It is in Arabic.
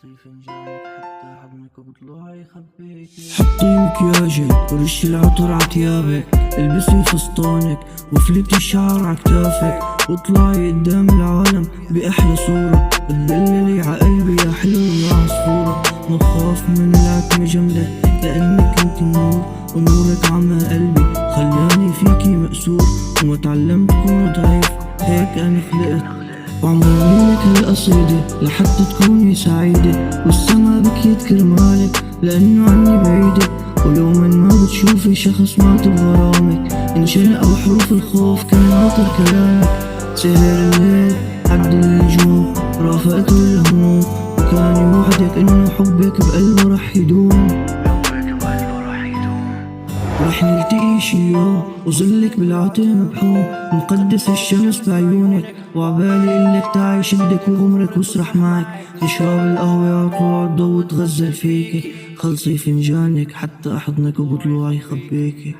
خلصي فنجانك حتى حضنك وبطلوعي خبيكي. حطي مكياجك ورشي العطر عتيابك، البسي فستانك وفلتي الشعر عكتافك، واطلعي قدام العالم بأحلى صورة، بتدللي عقلبي يا حلو يا عصفورة. مخاف من العتمة جنبك لأنك انت النور، ونورك عمى قلبي خلاني فيكي مأسور، وما تعلمت كون ضعيف هيك أنا خلقت، وعمروني لك هالقصيدة لحتى تكوني سعيدة، والسما بكيت كرمالك لأنه عني بعيدة، ولوما ما بتشوفي شخص مات بغرامك، انشنقوا حروف الخوف كان ناطر كلامك. سهر الليل عد النجوم رافقته الهموم، وكان يوعدك انه حبك بقلبه رح يدوم، رح نلتقي شي يوم وظلك بالعطر مبحوم، مقدس الشمس بعيونك وعبالي قلك تعي شدك وغمرك واسرح معك، نشرب القهوة عطلوع الضو وتغزل فيكي، خلصي فنجانك حتى أحضنك وبطلوعي خبيكي.